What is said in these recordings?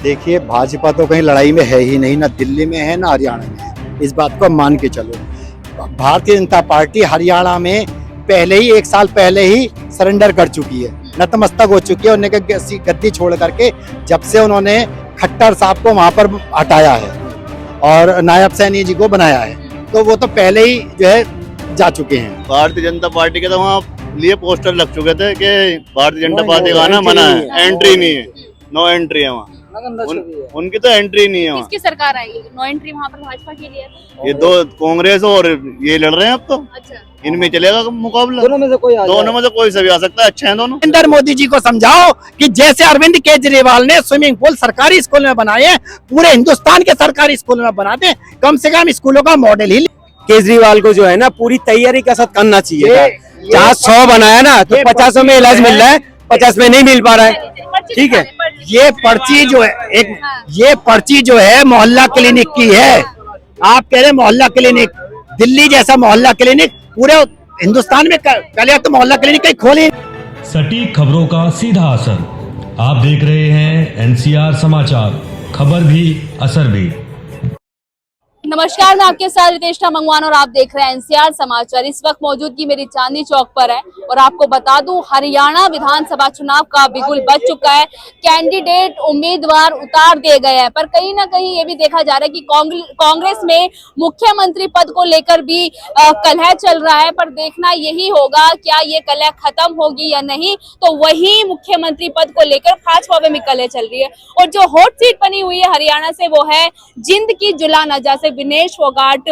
देखिए, भाजपा तो कहीं लड़ाई में है ही नहीं, ना दिल्ली में है ना हरियाणा में है। इस बात को मान के चलो। भारतीय जनता पार्टी हरियाणा में पहले ही 1 साल पहले ही सरेंडर कर चुकी है, नतमस्तक हो चुकी है। उन्होंने गद्दी छोड़ करके जब से उन्होंने खट्टर साहब को वहां पर हटाया है और नायब सैनी जी को बनाया है, तो वो तो पहले ही जो है जा चुके हैं। भारतीय जनता पार्टी के तो वहाँ लिए पोस्टर लग चुके थे कि भारतीय जनता पार्टी का आना मना है, एंट्री नहीं है, नो एंट्री है वहाँ। उनकी तो एंट्री नहीं है वहाँ। किसकी सरकार आई? नो एंट्री वहाँ पर भाजपा के लिए। ये दो कांग्रेस और ये लड़ रहे हैं अब तो। अच्छा, इनमें चलेगा मुकाबला, दोनों में से कोई से भी आ सकता है। अच्छे हैं दोनों। नरेंद्र मोदी जी को समझाओ कि जैसे अरविंद केजरीवाल ने स्विमिंग पूल सरकारी स्कूल में बनाए हैं, पूरे हिंदुस्तान के सरकारी स्कूल में बना दें, कम से कम स्कूलों का मॉडल ही। केजरीवाल को जो है ना पूरी तैयारी के साथ करना चाहिए। जहाँ 100 बनाया ना तो 50 में इलाज मिल रहा है, 50 में नहीं मिल पा रहा है। ठीक है, ये पर्ची जो है ये पर्ची जो है मोहल्ला क्लिनिक की है। आप कह रहे हैं मोहल्ला क्लिनिक, दिल्ली जैसा मोहल्ला क्लिनिक पूरे हिंदुस्तान में पहले तो मोहल्ला क्लिनिक कहीं खोले। सटीक खबरों का सीधा असर। आप देख रहे हैं एनसीआर समाचार, खबर भी असर भी। नमस्कार, मैं आपके साथ रितेश मंगवान और आप देख रहे हैं एनसीआर समाचार। इस वक्त मौजूदगी मेरी चांदनी चौक पर है और आपको बता दूं, हरियाणा विधानसभा चुनाव का बिगुल बज चुका है। कैंडिडेट उम्मीदवार उतार दिए गए हैं, पर कहीं ना कहीं ये भी देखा जा रहा है कि कांग्रेस में मुख्यमंत्री पद को लेकर भी कलह चल रहा है। पर देखना यही होगा क्या ये कलह खत्म होगी या नहीं। तो वही मुख्यमंत्री पद को लेकर भाजपा में भी कलह चल रही है और जो हॉट सीट बनी हुई है हरियाणा से वो है जिंद की जुलाना, से विनेश फोगाट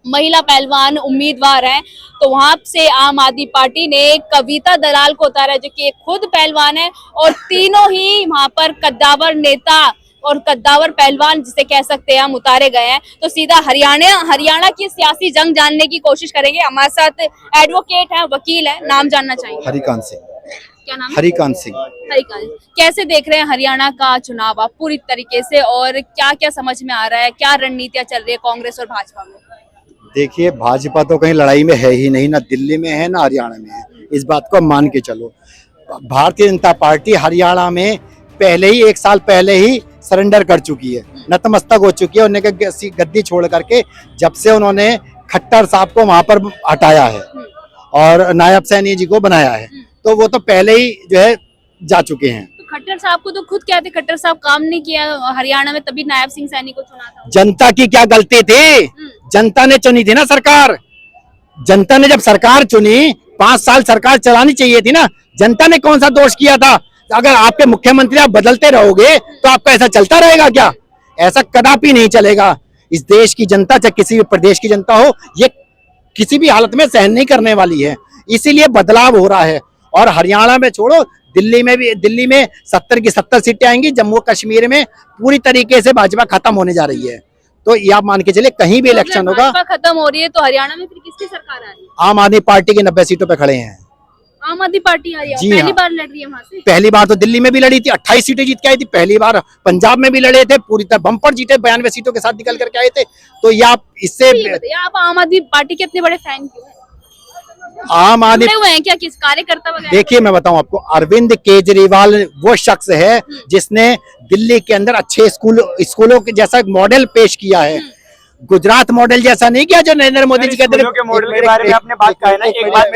महिला पहलवान उम्मीदवार हैं। तो वहां से आम आदमी पार्टी ने कविता दलाल को उतारा जो कि खुद पहलवान है और तीनों ही वहां पर कद्दावर नेता और कद्दावर पहलवान जिसे कह सकते हैं हम उतारे गए हैं। तो सीधा हरियाणा की सियासी जंग जानने की कोशिश करेंगे। हमारे साथ एडवोकेट है, वकील है, नाम जानना चाहेंगे? हरिकांत सिंह। क्या नाम? हरिकांत सिंह। हरिकांत, कैसे देख रहे हैं हरियाणा का चुनाव आप पूरी तरीके से, और क्या क्या समझ में आ रहा है, क्या रणनीतियां चल रही है कांग्रेस और भाजपा में? देखिए, भाजपा तो कहीं लड़ाई में है ही नहीं, ना दिल्ली में है ना हरियाणा में है। इस बात को मान के चलो। भारतीय जनता पार्टी हरियाणा में पहले ही 1 साल पहले ही सरेंडर कर चुकी है, नतमस्तक हो चुकी है। उन्होंने गद्दी छोड़ करके जब से उन्होंने खट्टर साहब को वहां पर हटाया है और नायब सैनी जी को बनाया है, तो वो तो पहले ही जो है जा चुके हैं। तो खट्टर साहब को तो खुद कहते खट्टर साहब काम नहीं किया हरियाणा में, तभी नायब सिंह सैनी को चुना था। जनता की क्या गलती थी? जनता ने चुनी थी ना सरकार। जनता ने जब सरकार चुनी, 5 साल सरकार चलानी चाहिए थी ना। जनता ने कौन सा दोष किया था? अगर आपके मुख्यमंत्री आप बदलते रहोगे तो आपका ऐसा चलता रहेगा क्या? ऐसा कदापि नहीं चलेगा। इस देश की जनता, चाहे किसी भी प्रदेश की जनता हो, ये किसी भी हालत में सहन नहीं करने वाली है। इसीलिए बदलाव हो रहा है। और हरियाणा में छोड़ो, दिल्ली में 70 की 70 सीटें आएंगी। जम्मू कश्मीर में पूरी तरीके से भाजपा खत्म होने जा रही है। तो ये आप मान के चले, कहीं भी इलेक्शन होगा खत्म हो रही है तो हरियाणा में फिर किसकी सरकार आ रही है? आम आदमी पार्टी की 90 सीटों पे खड़े हैं। आम आदमी पार्टी आ रही है, पहली बार लड़ रही है वहां से। पहली बार तो दिल्ली में भी लड़ी थी, 28 सीटें जीत के आई थी। पहली बार पंजाब में भी लड़े थे, पूरी तरह बम्पर जीते, 92 सीटों के साथ निकल करके आए थे। तो ये आप इससे आप आम आदमी पार्टी के इतने बड़े फैन क्यों हैं? आम आदमी हुए हैं क्या, किस कार्यकर्ता वगैरह? देखिए, मैं बताऊं आपको, अरविंद केजरीवाल वो शख्स है जिसने दिल्ली के अंदर अच्छे स्कूलों के जैसा मॉडल पेश किया है। गुजरात मॉडल जैसा नहीं किया जो नरेंद्र मोदी जी कहते हैं। मॉडल के बारे में आपने बात कहा है ना, एक बात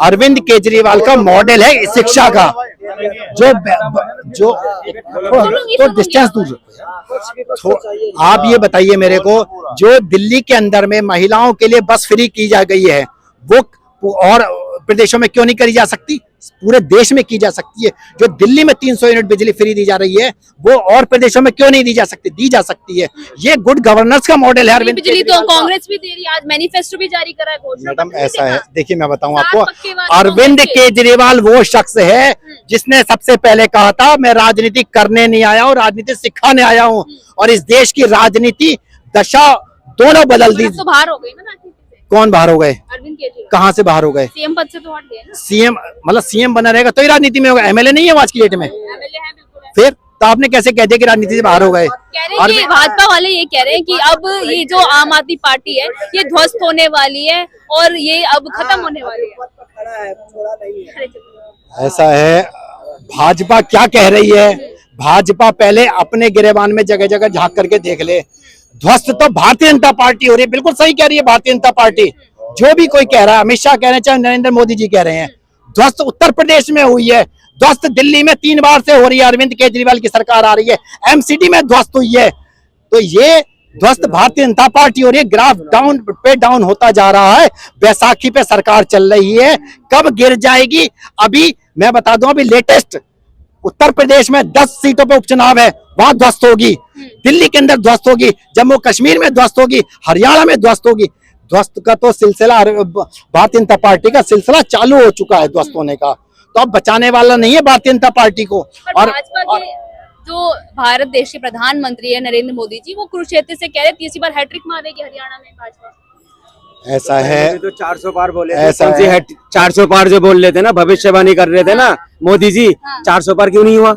अरविंद केजरीवाल का मॉडल है शिक्षा का, जो तो डिस्टेंस दूर। आप ये बताइए मेरे को, जो दिल्ली के अंदर में महिलाओं के लिए बस फ्री की जा गई है, वो और प्रदेशों में क्यों नहीं करी जा सकती? पूरे देश में की जा सकती है। जो दिल्ली में 300 यूनिट बिजली फ्री दी जा रही है, वो और प्रदेशों में क्यों नहीं दी जा सकती? दी जा सकती है। ये गुड गवर्नेंस का मॉडल है। बिजली तो कांग्रेस भी दे रही है, आज मैनिफेस्टो भी जारी करा है। मैडम, ऐसा है, देखिए मैं बताऊं आपको, अरविंद केजरीवाल वो शख्स है जिसने सबसे पहले कहा था मैं राजनीति करने नहीं आया हूँ, राजनीति सिखाने आया हूँ। और इस देश की राजनीति दशा दोनों बदल दी। तो बाहर हो गई ना? कौन बाहर हो गए? अरविंद केजरीवाल। कहाँ से बाहर हो गए? सीएम पद से तो हट गए ना। सीएम मतलब सीएम बना रहेगा तो ही राजनीति में होगा। एमएलए नहीं है वो आज की डेट में। एमएलए है बिल्कुल। फिर तो आपने कैसे कह दिया कि राजनीति से बाहर हो गए? कह रहे हैं कि भाजपा वाले ये कह रहे हैं कि अब ये जो आम आदमी पार्टी है ये ध्वस्त होने वाली है और ये अब खत्म होने वाली है। ऐसा है, भाजपा क्या कह रही है? भाजपा पहले अपने गिरेबान में जगह जगह झांक करके देख ले। ध्वस्त तो भारतीय जनता पार्टी हो रही है, बिल्कुल सही कह रही है भारतीय जनता पार्टी। जो भी कोई कह रहा है, अमित शाह कह रहे हैं चाहे नरेंद्र मोदी जी कह रहे हैं, ध्वस्त उत्तर प्रदेश में हुई है, ध्वस्त दिल्ली में 3 बार से हो रही है, अरविंद केजरीवाल की सरकार आ रही है, एमसीडी में ध्वस्त हुई है। तो ये ध्वस्त भारतीय जनता पार्टी हो रही है, ग्राफ डाउन पे डाउन होता जा रहा है। बैसाखी पे सरकार चल रही है, कब गिर जाएगी? अभी मैं बता दूं, अभी लेटेस्ट उत्तर प्रदेश में 10 सीटों पे उपचुनाव है, वहां ध्वस्त होगी, दिल्ली के अंदर ध्वस्त होगी, जम्मू कश्मीर में ध्वस्त होगी, हरियाणा में ध्वस्त होगी। ध्वस्त का तो सिलसिला भारतीय जनता पार्टी का सिलसिला चालू हो चुका है ध्वस्त होने का, तो अब बचाने वाला नहीं है भारतीय जनता पार्टी को। और भाजपा के जो भारत देश के प्रधानमंत्री है नरेंद्र मोदी जी, वो कुरुक्षेत्र से कह रहे तीसरी बार हैट्रिक मारेगी हरियाणा में भाजपा। ऐसा है, तो 400 पार बोले ऐसा थे, है। 400 पार जो बोल रहे थे ना, भविष्यवाणी कर रहे थे ना मोदी जी, 400 पार क्यों नहीं हुआ?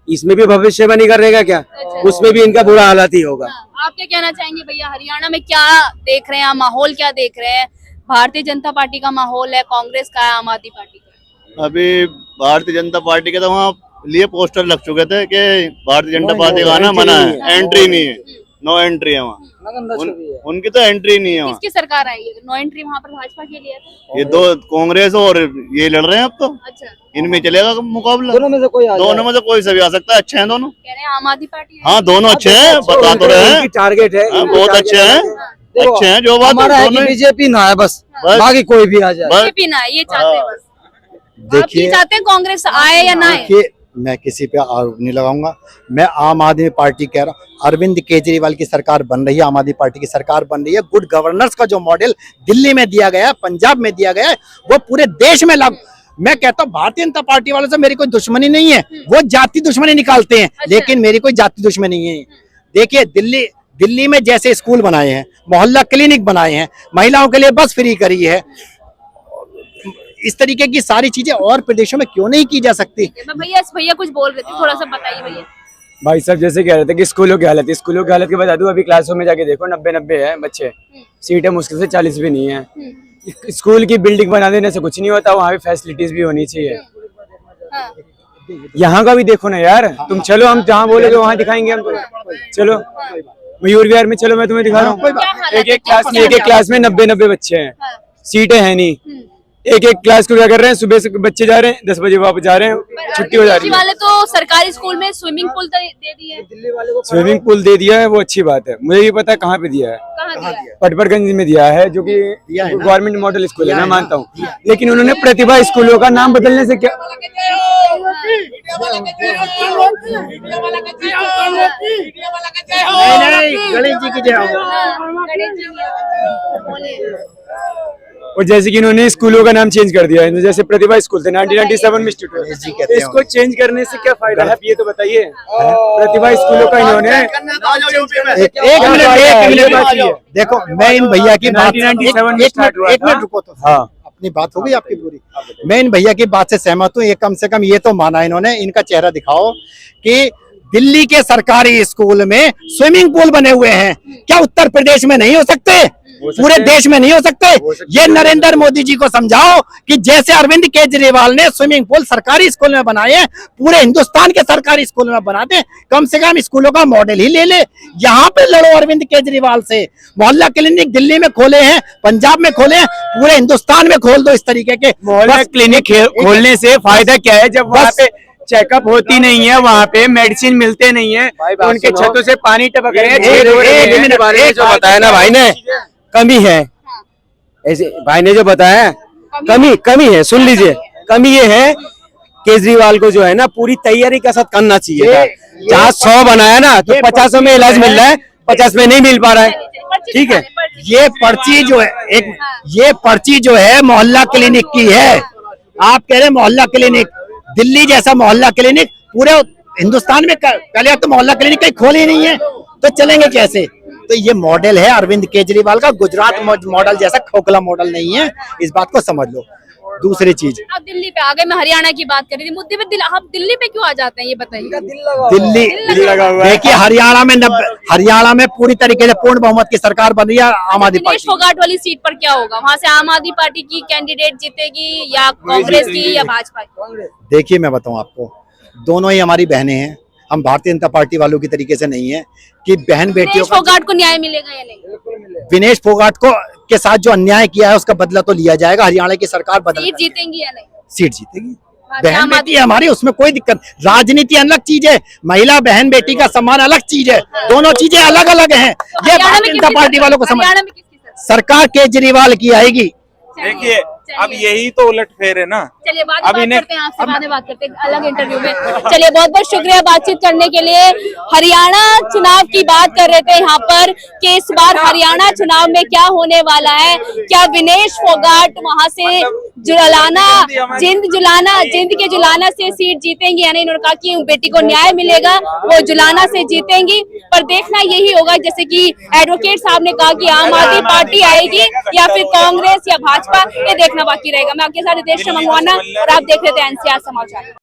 इसमें भी भविष्यवाणी कर रहेगा क्या? उसमें भी इनका बुरा हालात ही होगा। आप क्या कहना चाहेंगे भैया, हरियाणा में क्या देख रहे हैं, माहौल क्या देख रहे हैं? भारतीय जनता पार्टी का माहौल है, कांग्रेस का है, आम आदमी पार्टी का? अभी भारतीय जनता पार्टी के तो वहाँ लिए पोस्टर लग चुके थे कि भारतीय जनता पार्टी का आना मना है, एंट्री नहीं है, नो एंट्री है वहाँ। उनकी तो एंट्री नहीं है वहाँ। किसकी सरकार आई है? नो एंट्री वहाँ पर भाजपा के लिए है। ये दो कांग्रेस और ये लड़ रहे हैं अब तो। अच्छा, इनमें चलेगा मुकाबला, दोनों में से कोई सभी आ सकता है। अच्छे हैं दोनों, कह रहे हैं आम आदमी पार्टी है। हाँ दोनों अच्छे हैं, बता तो रहे हैं, टारगेट है, बहुत अच्छे हैं, अच्छे हैं। जो बात है बीजेपी ना है, बस बस। बाकी कोई भी आ जाए। बीजेपी ना है, ये चाहते हैं बस। आप देखिए, ये चाहते हैं कांग्रेस आए या ना आए? देखिए, मैं किसी पे आरोप नहीं लगाऊंगा, मैं आम आदमी पार्टी कह रहा हूँ। अरविंद केजरीवाल की सरकार बन रही है, आम आदमी पार्टी की सरकार बन रही है। गुड गवर्नेंस का जो मॉडल दिल्ली में दिया गया है, पंजाब में दिया गया है, वो पूरे देश में लागू। मैं कहता हूँ भारतीय जनता पार्टी वालों से मेरी कोई दुश्मनी नहीं है, वो जाति दुश्मनी निकालते हैं, लेकिन मेरी कोई जाति दुश्मनी नहीं है। देखिए, दिल्ली में जैसे स्कूल बनाए हैं, मोहल्ला क्लिनिक बनाए हैं, महिलाओं के लिए बस फ्री करी है, इस तरीके की सारी चीजें और प्रदेशों में क्यों नहीं की जा सकती? भैया कुछ बोल रहे थे, थोड़ा सा बताइए भैया। भाई साहब जैसे कह रहे थे कि स्कूलों की हालत की बता दूं, अभी क्लासों में जाके देखो 90 है बच्चे, सीटें मुश्किल से 40 भी नहीं है। स्कूल की बिल्डिंग बना देने से कुछ नहीं होता, वहाँ भी फैसिलिटीज भी होनी चाहिए। यहाँ का भी देखो ना यार, तुम चलो, हम जहाँ बोलोगे वहाँ दिखाएंगे हम तुम्हें। चलो मयूर विहार में चलो, मैं तुम्हें दिखा रहा हूँ। एक एक क्लास में 90 बच्चे हैं, सीटें हैं नहीं। एक क्लास को क्या कर रहे हैं, सुबह से बच्चे जा रहे हैं, 10 बजे वापस जा रहे हैं, छुट्टी हो जा रही है। वाले तो सरकारी स्कूल में स्विमिंग पूल दे दिए, स्विमिंग पूल दे दिया है, वो अच्छी बात है। मुझे ये पता है कहाँ पे दिया है, कहाँ दिया है? पटपरगंज में दिया है, जो कि गवर्नमेंट मॉडल स्कूल है, मैं मानता हूँ। लेकिन उन्होंने प्रतिभा स्कूलों का नाम बदलने से क्या, गणेश जी की जय हो। और जैसे कि इन्होंने स्कूलों का नाम चेंज कर दिया है, जैसे प्रतिभा स्कूल थे 1997 में इंस्टीट्यूट, इसको चेंज करने से क्या फायदा है, ये तो बताइए। प्रतिभा स्कूलों का इन्होंने एक मिनट देखो, मैं इन भैया की बात, एक मिनट रुको तो, हाँ अपनी बात हो गई आपकी पूरी। मैं इन भैया की बात से सहमत हूँ। ये कम से कम ये तो माना इन्होंने, इनका चेहरा दिखाओ कि दिल्ली के सरकारी स्कूल में स्विमिंग पूल बने हुए हैं, क्या उत्तर प्रदेश में नहीं हो सकते? पूरे देश में नहीं हो सकते? ये नरेंद्र मोदी जी को समझाओ कि जैसे अरविंद केजरीवाल ने स्विमिंग पूल सरकारी स्कूल में बनाए हैं, पूरे हिंदुस्तान के सरकारी स्कूल में बना दे। कम से कम स्कूलों का मॉडल ही ले ले, यहाँ पे लड़ो अरविंद केजरीवाल से। मोहल्ला क्लिनिक दिल्ली में खोले हैं, पंजाब में खोले हैं, पूरे हिंदुस्तान में खोल दो इस तरीके के मोहल्ला क्लिनिक खोलने से फायदा क्या है? जब वहाँ पे चेकअप होती नहीं है, वहाँ पे मेडिसिन मिलते नहीं है, तो उनके छतों से पानी टपक रहे हैं। जो बताया ना भाई ने, कमी है, ऐसे भाई ने जो बताया कमी है, सुन लीजिए। कमी ये है, केजरीवाल को जो है ना पूरी तैयारी के साथ करना चाहिए था। जहाँ 100 बनाया ना, तो 50 में इलाज मिल रहा है, 50 में नहीं मिल पा रहा है। ठीक है, ये पर्ची जो है ये पर्ची जो है मोहल्ला क्लिनिक की है। आप कह रहे मोहल्ला क्लिनिक, दिल्ली जैसा मोहल्ला क्लिनिक पूरे हिंदुस्तान में पहले तो मोहल्ला क्लिनिक कहीं खोले ही नहीं है, तो चलेंगे कैसे? तो ये मॉडल है अरविंद केजरीवाल का, गुजरात मॉडल जैसा खोखला मॉडल नहीं है, इस बात को समझ लो। दूसरी चीज अब दिल्ली पे आ गए, मैं हरियाणा की बात कर रही थी मुद्दे पे। आप दिल्ली पे क्यों आ जाते हैं ये बताइए। दिल्ली लगा हुआ है। देखिए हरियाणा में पूरी तरीके से पूर्ण बहुमत की सरकार बन रही है आम आदमी दिनेश पार्टी। फोगाट वाली सीट पर क्या होगा, वहाँ से आम आदमी पार्टी की कैंडिडेट जीतेगी या कांग्रेस की या भाजपा की? देखिए मैं बताऊं आपको, दोनों ही हमारी बहनें हैं। हम भारतीय जनता पार्टी वालों की तरीके से नहीं है कि बहन बेटियों दिनेश का। फोगाट को न्याय मिलेगा या नहीं? विनेश फोगाट को के साथ जो अन्याय किया है उसका बदला तो लिया जाएगा। हरियाणा की सरकार सीट बदल जीतेंगी या नहीं? सीट जीतेगी। हाँ, बहन आम बेटी आदमी- है हमारी, उसमें कोई दिक्कत। राजनीति अलग चीज है, महिला बहन बेटी का सम्मान अलग चीज है। दोनों चीजें अलग अलग हैं। तो ये हरियाणा भारतीय में जनता किसकी पार्टी वालों को सरकार- समझ। हरियाणा में किसकी सरकार? सरकार केजरीवाल की आएगी। देखिए चलिए। अब यही तो उलटफेर है ना। चलिए बाद में अब बात इन्हें- करते हैं आपसे, बाद में बात करते हैं अलग इंटरव्यू में। चलिए बहुत बहुत शुक्रिया बातचीत करने के लिए। हरियाणा चुनाव की बात कर रहे थे यहाँ पर कि इस बार हरियाणा चुनाव में क्या होने वाला है। क्या विनेश फोगाट वहां से जिंद के जुलाना से सीट जीतेंगी यानी उन्होंने कहा कि बेटी को न्याय मिलेगा, वो जुलाना से जीतेंगी। पर देखना यही होगा, जैसे कि एडवोकेट साहब ने कहा कि आम आदमी पार्टी आएगी या फिर कांग्रेस या भाजपा, ये देखना बाकी रहेगा। मैं आपके साथ रितेश मंगवाना और आप देख रहे थे एनसीआर समाचार।